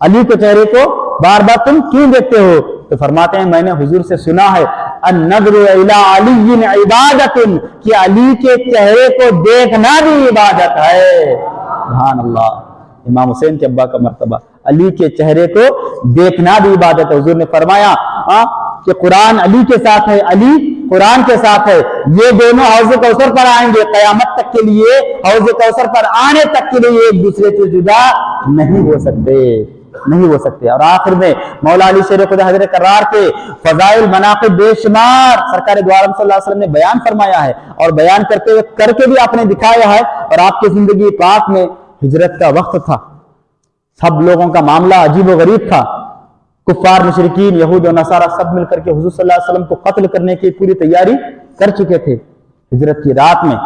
علی کے چہرے کو بار بار تم کیوں دیکھتے ہو؟ تو فرماتے ہیں میں نے حضور سے سنا ہے النظر الی علی عبادت, کہ علی کے چہرے کو دیکھنا بھی عبادت ہے. سبحان اللہ. امام حسین کے ابا کا مرتبہ, علی کے چہرے کو دیکھنا بھی عبادت ہے. حضور نے فرمایا کہ قرآن علی کے ساتھ ہے, علی قرآن کے ساتھ ہے. یہ دونوں حوض کوثر پر آئیں گے قیامت تک کے لیے, حوض کوثر پر آنے تک کے لیے ایک دوسرے سے جدا نہیں ہو سکتے. اور آخر میں مولا علی شیر خدا حضرت کرار کے فضائل مناقب بے شمار سرکار دو عالم صلی اللہ علیہ وسلم نے بیان فرمایا ہے, اور بیان کرتے ہوئے کر کے بھی آپ نے دکھایا ہے. اور آپ کی زندگی پاک میں ہجرت کا وقت تھا, سب لوگوں کا معاملہ عجیب و غریب تھا. کفار مشرکین یہود و نصارہ سب مل کر کے حضور صلی اللہ علیہ وسلم کو قتل کرنے کی پوری تیاری کر چکے تھے. ہجرت کی رات میں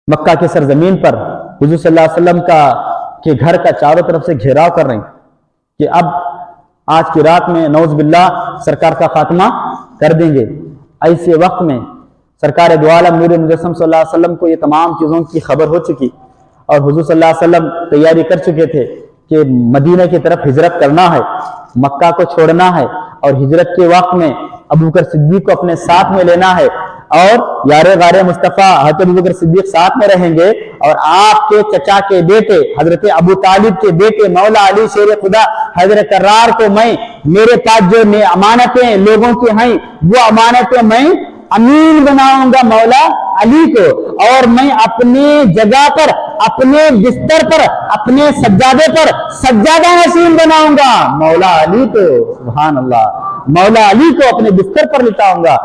مکہ کے سرزمین پر حضور صلی اللہ علیہ وسلم کے گھر کا چاروں طرف سے گھیراؤ کر رہے ہیں کہ اب آج کی رات میں نعوذ باللہ سرکار کا خاتمہ کر دیں گے. ایسے وقت میں سرکار دو عالم نور مجسم صلی اللہ علیہ وسلم کو یہ تمام چیزوں کی خبر ہو چکی, اور حضور صلی اللہ علیہ وسلم تیاری کر چکے تھے کہ مدینہ کی طرف ہجرت کرنا ہے, مکہ کو چھوڑنا ہے, اور ہجرت کے وقت میں ابوبکر صدیق کو اپنے ساتھ میں لینا ہے, اور یار غار مصطفیٰ حضرت ابوبکر صدیق ساتھ میں رہیں گے, اور آپ کے چچا کے بیٹے حضرت ابو طالب کے بیٹے مولا علی شیر خدا حضرت کرار کو میں میرے پاس جو امانتیں لوگوں کی ہیں وہ امانتیں میں امین بناؤں گا مولا علی کو, اور میں اپنی جگہ پر اپنے بستر پر اپنے سجادے پر سجادہ نشین بناؤں گا مولا علی کو. سبحان اللہ. مولا علی کو اپنے بستر پر لٹاؤں گا,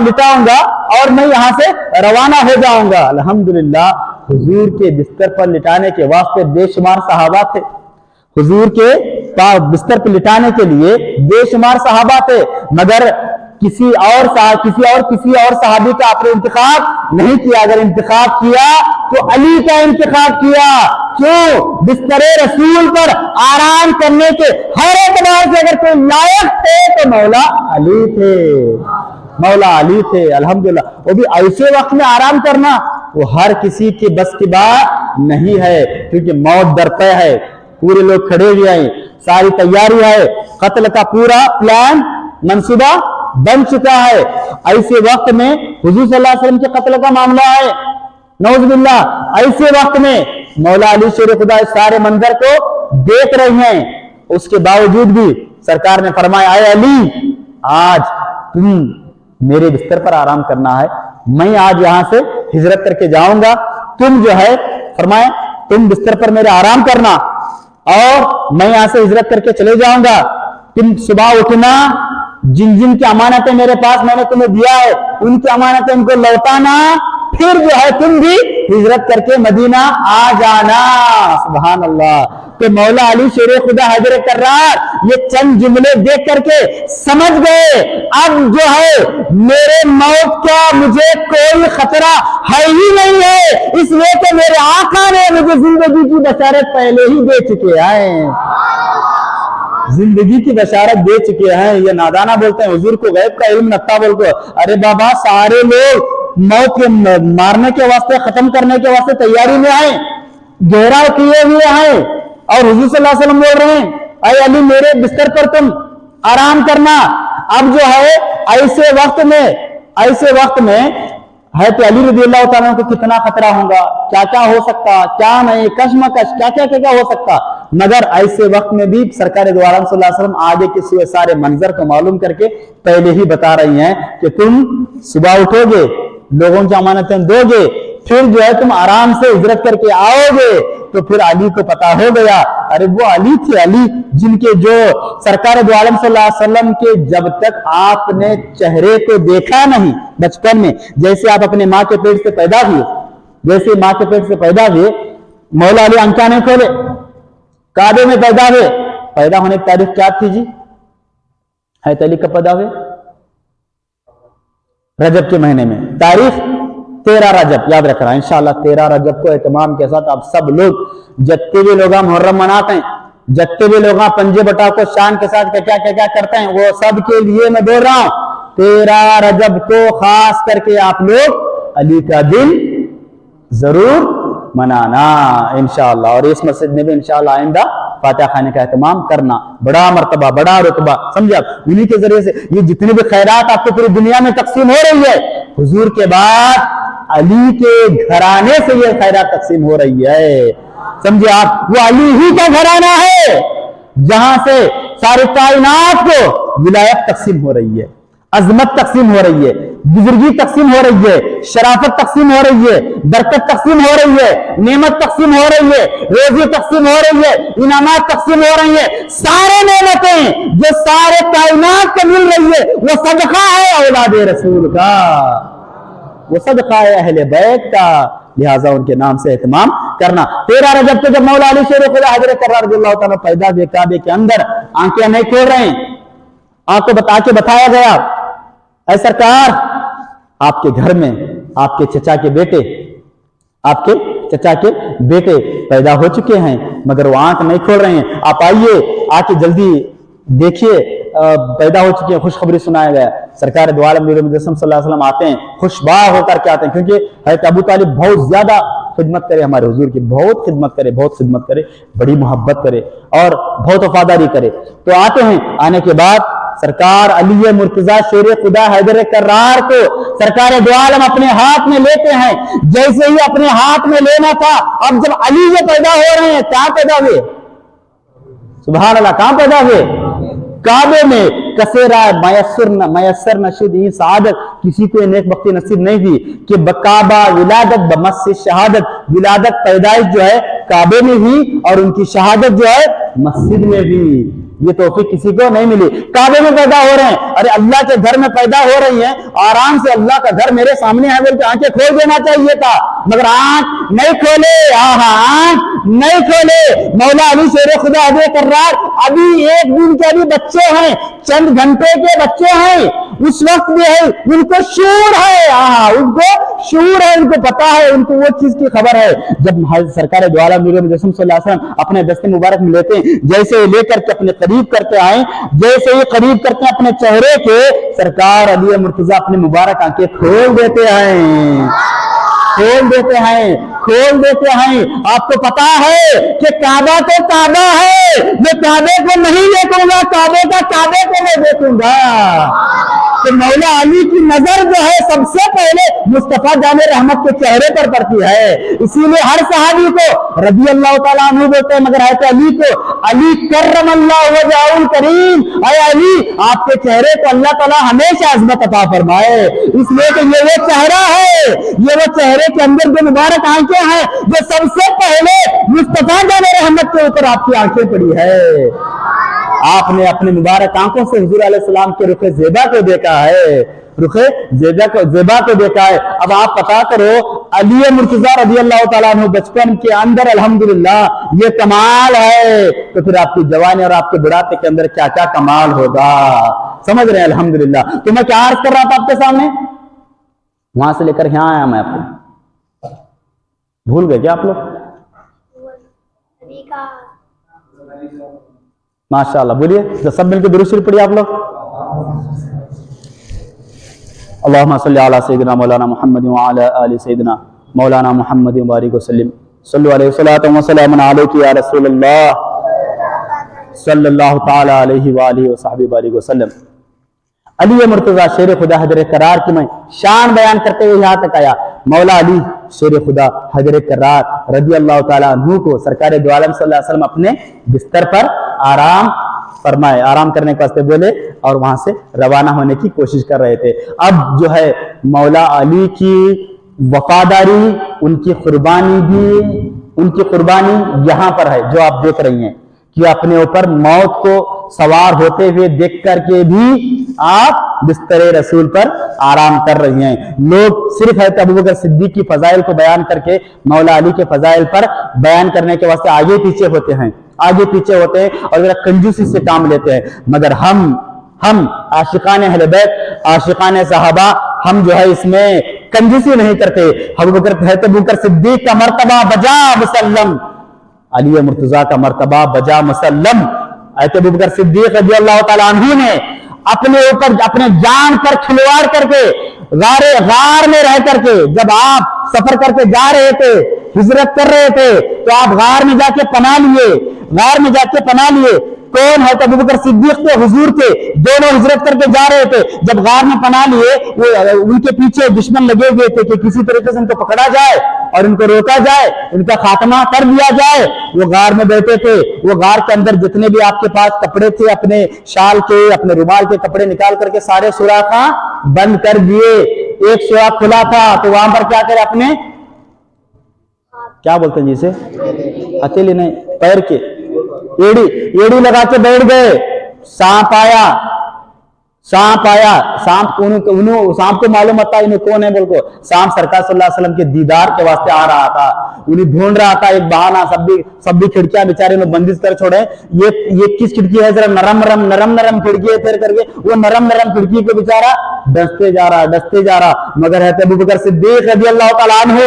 لٹاؤں گا, اور میں یہاں سے روانہ ہو جاؤں گا. الحمدللہ حضور کے بستر پر لٹانے کے واسطے بے شمار صحابہ تھے, حضور کے بستر پر لٹانے کے لیے بے شمار صحابہ تھے, مگر کسی اور صحابی کا آپ نے انتخاب نہیں کیا، اگر انتخاب کیا تو علی کا انتخاب کیا۔ کیوں؟ بستر رسول پر آرام کرنے کے ہر اعتبار سے اگر کوئی لائق تھے تو مولا علی تھے، الحمدللہ۔ وہ بھی ایسے وقت میں آرام کرنا وہ ہر کسی کے بس کی بات نہیں ہے، کیونکہ موت در پے ہے، پورے لوگ کھڑے ہوئے ہیں، ساری تیاری ہے، قتل کا پورا پلان منصوبہ بن چکا ہے۔ ایسے وقت میں حضور صلی اللہ علیہ وسلم کے قتل کا معاملہ ہے، نعوذ باللہ۔ ایسے وقت میں مولا علی شیر خدا اس سارے منظر کو دیکھ رہے ہیں، اس کے باوجود بھی سرکار نے فرمایا اے علی آج تم میرے بستر پر آرام کرنا ہے، میں آج یہاں سے ہجرت کر کے جاؤں گا، تم جو ہے فرمایا تم بستر پر میرے آرام کرنا اور میں یہاں سے ہجرت کر کے چلے جاؤں گا، تم صبح اٹھنا، جن جن کی امانتیں میرے پاس میں نے تمہیں دیا ہے ان کی امانتیں ان کو لوٹانا، پھر جو ہے تم بھی ہجرت کر کے مدینہ آ جانا۔ سبحان اللہ۔ تو مولا علی شیر خدا حیدر کرار یہ چند جملے دیکھ کر کے سمجھ گئے اب جو ہے میرے موت کا مجھے کوئی خطرہ ہے ہی نہیں ہے، اس لیے کہ میرے آقا نے مجھے زندگی کی بشارت پہلے ہی دے چکے ہیں، زندگی کی بشارت دے چکے ہیں۔ یہ نادانہ بولتے ہیں حضور کو غیب کا علم نتا بول کو، ارے بابا سارے لوگ موت کے مارنے کے واسطے ختم کرنے کے واسطے تیاری میں آئے، گھیراؤ کیے ہوئے ہیں، اور حضور صلی اللہ علیہ وسلم بول رہے ہیں اے علی میرے بستر پر تم آرام کرنا۔ اب جو ہے ایسے وقت میں حضرت علی رضی اللہ تعالیٰ کو کتنا خطرہ ہوگا، کیا کیا ہو سکتا، کیا نہیں، کشمکش کیا ہو سکتا، مگر ایسے وقت میں بھی سرکار دو عالم صلی اللہ علیہ وسلم آگے کے سارے منظر کو معلوم کر کے پہلے ہی بتا رہی ہیں کہ تم صبح اٹھو گے، لوگوں کی امانتیں دو گے، پھر جو ہے تم آرام سے ہجرت کر کے آؤ گے۔ تو پھر علی کو پتا ہو گیا، ارے وہ علی تھے، علی جن کے جو سرکار دو عالم صلی اللہ علیہ وسلم کے جب تک آپ نے چہرے کو دیکھا نہیں بچپن میں، جیسے آپ اپنے ماں کے پیٹ سے پیدا ہوئے، مولا علی آنکھیں نہیں کھولے، کعبے میں پیدا ہوئے، پیدا ہونے کی تاریخ کیا تھی جی؟ حضرت علی کب پیدا ہوئے؟ رجب کے مہینے میں، تاریخ 13 رجب یاد رکھ رہا ہے انشاءاللہ۔ 13 رجب کو اہتمام کے ساتھ آپ سب لوگ جتنے بھی لوگ محرم مناتے ہیں، جتنے بھی لوگ پنجے بٹا کو شان کے ساتھ کیا کرتے ہیں، وہ سب کے لیے میں بول رہا ہوں 13 رجب کو خاص کر کے آپ لوگ علی کا دن ضرور منانا انشاءاللہ، اور اس مسجد میں بھی انشاءاللہ آئندہ فاتحہ خانے کا اہتمام کرنا، بڑا مرتبہ بڑا رتبہ، سمجھے آپ؟ انہی کے ذریعے سے یہ جتنے بھی خیرات آپ کو پوری دنیا میں تقسیم ہو رہی ہے، حضور کے بعد علی کے گھرانے سے یہ خیرات تقسیم ہو رہی ہے، سمجھے آپ؟ وہ علی ہی کا گھرانہ ہے جہاں سے ساری کائنات کو ولایت تقسیم ہو رہی ہے، عظمت تقسیم ہو رہی ہے، بزرگی تقسیم ہو رہی ہے، شرافت تقسیم ہو رہی ہے، برکت تقسیم ہو رہی ہے، نعمت تقسیم ہو رہی ہے، روزی تقسیم ہو رہی ہے، انعامات تقسیم ہو رہی ہے، سارے نعمتیں جو سارے کائنات کو مل رہی ہے وہ صدقہ ہے اولاد رسول کا، وہ صدقہ ہے اہل بیت کا، لہٰذا ان کے نام سے اہتمام کرنا۔ 13 رجب کو جب مولا علی شیر خدا حضرت کرار رضی اللہ تعالیٰ پیدا ہوئے، کعبے کے اندر آنکھیں نہیں کھول رہے ہیں، آپ کو بتا کے بتایا گیا اے سرکار آپ کے گھر میں آپ کے چچا کے بیٹے پیدا ہو چکے ہیں، مگر وہ آنکھ نہیں کھول رہے ہیں، آپ آئیے آ کے جلدی دیکھیے پیدا ہو چکی ہیں، خوشخبری سنایا گیا۔ سرکار دو عالم نور مجسم صلی اللہ علیہ وسلم آتے ہیں، خوشباہ ہو کر کے آتے ہیں، کیونکہ حضرت ابو طالب بہت زیادہ خدمت کرے ہمارے حضور کی، بہت خدمت کرے، بڑی محبت کرے اور بہت وفاداری کرے، تو آتے ہیں۔ آنے کے بعد سرکار علی مرتضیٰ شیر خدا حیدر کرار کو سرکار دو عالم اپنے ہاتھ میں لیتے ہیں، جیسے ہی اپنے ہاتھ میں لینا تھا، اب جب علی یہ پیدا ہو رہے ہیں، کہاں پیدا ہوئے؟ سبحان اللہ، کہاں پیدا ہوئے؟ کعبے میں۔ کثیرہ میسر نشید یہ سعادت کسی کو نیک بختی نصیب نہیں دی کہ بکعبہ ولادت بمس شہادت، ولادت پیدائش جو ہے کعبے میں بھی اور ان کی شہادت جو ہے مسجد میں بھی، یہ توفیق کسی کو نہیں ملی. کعبے میں پیدا ہو رہے ہیں, ارے اللہ کے گھر میں پیدا ہو رہی ہیں, آرام سے اللہ کا گھر میرے سامنے ہے بول کے آنکھیں کھول دینا چاہیے تھا, مگر آنکھ نہیں کھولے. آنکھ نہیں کھولے. مولا علی شیر خدا حضرت کرار ابھی ایک دن کے ابھی بچے ہیں, چند گھنٹے کے بچے ہیں, اس وقت بھی ہے ان کو شعور ہے, ان کو شعور ہے, ان کو پتا ہے, ان کو وہ چیز کی خبر ہے. جب سرکار دو عالم نور مجسم صلی اللہ علیہ وسلم اپنے دست مبارک میں لیتے ہیں, جیسے لے کر کے اپنے قریب کرتے آئے, جیسے یہ قریب کرتے ہیں اپنے چہرے کے, سرکار علی مرتضیٰ اپنے مبارک آنکھیں کھول دیتے ہیں, کھول دیتے ہیں, کھول دیتے ہیں. آپ کو پتا ہے کہ کعبہ تو کعبہ ہے, میں کعبے کو نہیں دیکھوں گا, کعبے کا کعبے کو میں دیکھوں گا. کہ مولا علی کی نظر جو ہے سب سے پہلے مصطفیٰ جان رحمت کے چہرے پر پڑتی ہے, اسی لیے ہر صحابی کو رضی اللہ تعالیٰ عنہ بولتے ہیں, مگر حضرت علی کو علی کرم اللہ وجہہ الکریم, اے علی آپ کے چہرے کو اللہ تعالیٰ ہمیشہ عظمت عطا فرمائے, اس لیے کہ یہ وہ چہرہ ہے, یہ وہ چہرے کے اندر جو مبارک آنکھیں ہیں جو سب سے پہلے مصطفیٰ جان رحمت کے اوپر آپ کی آنکھیں پڑی ہے. آپ نے اپنے مبارک آنکھوں سے حضور علیہ السلام کے رخ زیبا کو دیکھا ہے, رخ زیبا کو دیکھا ہے. اب آپ پتا کرو علی مرتضیٰ رضی اللہ تعالیٰ عنہ بچپن کے اندر الحمدللہ یہ کمال ہے, تو پھر آپ کی جوانی اور آپ کے بڑھاپے کے اندر کیا کیا کمال ہوگا, سمجھ رہے ہیں الحمدللہ. تو میں کیا عرض کر رہا تھا آپ کے سامنے, وہاں سے لے کر یہاں آیا میں, آپ کو بھول گئے کیا آپ لوگ؟ ماشاء اللہ, بولیے سب مل کے درود شریف پڑھیے آپ لوگ. اللہم صلی علی سیدنا مولانا محمد وعلی آل سیدنا مولانا محمد وبارک وسلم. صلو علیہ وسلم وسلام علیک یا رسول اللہ صلی اللہ تعالی علیہ وآلہ وصحبہ بارک وسلم. علی مرتضیٰ شیر خدا حضرت کرار کی میں شان بیان کرتے ہوئے یہاں تک آیا. مولا علی شیر خدا حضرت کرار رضی اللہ تعالیٰ عنہ کو سرکار دو عالم صلی اللہ علیہ وسلم اپنے بستر پر آرام فرمائے, آرام کرنے کے واسطے بولے, اور وہاں سے روانہ ہونے کی کوشش کر رہے تھے. اب جو ہے مولا علی کی وفاداری, ان کی قربانی بھی, ان کی قربانی یہاں پر ہے جو آپ دیکھ رہی ہیں, کہ اپنے اوپر موت کو سوار ہوتے ہوئے دیکھ کر کے بھی آپ بستر رسول پر آرام کر رہی ہیں. لوگ صرف حضرت ابوبکر صدیق کی فضائل کو بیان کر کے مولا علی کے فضائل پر بیان کرنے کے واسطے آگے پیچھے ہوتے ہیں, آگے پیچھے ہوتے ہیں اور ذرا کنجوسی سے کام لیتے ہیں. مگر ہم عاشقان اہل بیت, عاشقان صحابہ, ہم جو ہے اس میں کنجوسی نہیں کرتے. حضرت ابوبکر صدیق کا مرتبہ بجا مسلم, علی مرتضیٰ کا مرتبہ بجا مسلم. حضرت ابوبکر صدیق رضی اللہ تعالیٰ عنہ نے اپنے اوپر اپنے جان پر کھلواڑ کر کے غار میں رہ کر کے, جب آپ سفر کر کے جا رہے تھے, ہجرت کر رہے تھے, تو آپ غار میں جا کے پناہ لیے, غار میں جا کے پناہ لیے. کون ہے؟ ابوبکر صدیق تھے, حضور تھے, دونوں ہجرت کر کے جا رہے تھے. جب غار میں پناہ لیے, وہ ان کے پیچھے دشمن لگے ہوئے تھے کہ کسی طریقے سے ان کو پکڑا جائے اور ان کو روکا جائے, ان کا خاتمہ کر دیا جائے. وہ غار میں بیٹھے تھے. وہ غار کے اندر جتنے بھی آپ کے پاس کپڑے تھے, اپنے شال کے, اپنے رومال کے کپڑے نکال کر کے سارے سوراخ بند کر دیے. ایک سوراخ کھلا تھا, تو وہاں پر کیا کرے, اپنے کیا بولتے ہیں جسے, ہتھیلی نہیں, پیر کے ایڑی لگا کے بیٹھ گئے. سانپ آیا, سانپ کو معلوم ہوتا ہے انہیں کون ہے بول کو. سانپ سرکار صلی اللہ علیہ وسلم کے دیدار کے واسطے آ رہا تھا, انہیں ڈھونڈ رہا تھا. ایک بہانہ, سب بھی کھڑکیاں بیچارے نے بندش کر چھوڑے. یہ کس کھڑکی ہے, ذرا نرم کھڑکی ہے پھر کر کے, وہ نرم کھڑکی کو بیچارہ ڈستے جا رہا. مگر ہے ابوبکر صدیق رضی اللہ تعالیٰ عنہ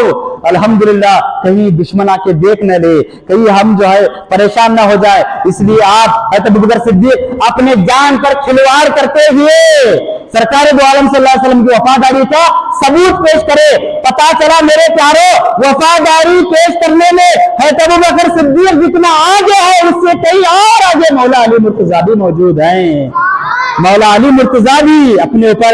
الحمدللہ کہیں دشمن آ کے دیکھ نہ لے, کہیں ہم جو ہے پریشان نہ ہو جائے, اس لیے آپ حضرت ابوبکر صدیق اپنے جان پر کھلواڑ کرتے ہوئے سرکار دو عالم صلی اللہ علیہ وسلم کی وفاداری کا ثبوت پیش کرے. پتا چلا میرے پیارو, وفاداری پیش کرنے میں حضرت ابوبکر صدیق جتنا آگے ہے, اس سے کئی اور آگے مولا علی مرتضیٰ بھی موجود ہیں. مولا علی مرتضیٰ بھی اپنے اوپر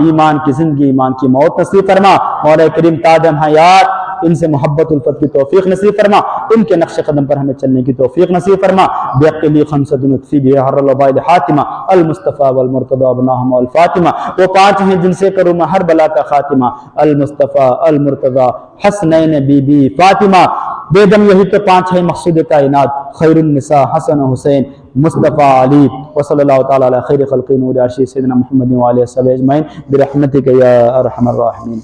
ایمان کی زندگی ایمان کی موت نصیب فرما، مولا کریم تاجم حیات ان سے محبت الفت کی توفیق نصیب فرما، ان کے نقش قدم پر ہمیں چلنے کی توفیق نصیب فرما، بیقلی خمسۃ نطفی بھی حر الوبائد حاتمہ المصطفیٰ والمرتضی ابناہم والفاطمہ، وہ 5 ہیں جن سے کروں میں ہر بلا کا خاتمہ، المصطفیٰ المرتضی حسنین بی بی فاطمہ، بے دم یہی تو 5 ہیں مقصود کائنات، خیر النساء حسن حسین مصطفیٰ علی، وصلی اللہ تعالی علی خیر خلق نور عرشی سیدنا محمد وعلیہ وسلم اجمعین برحمتک یا ارحم الراحمین۔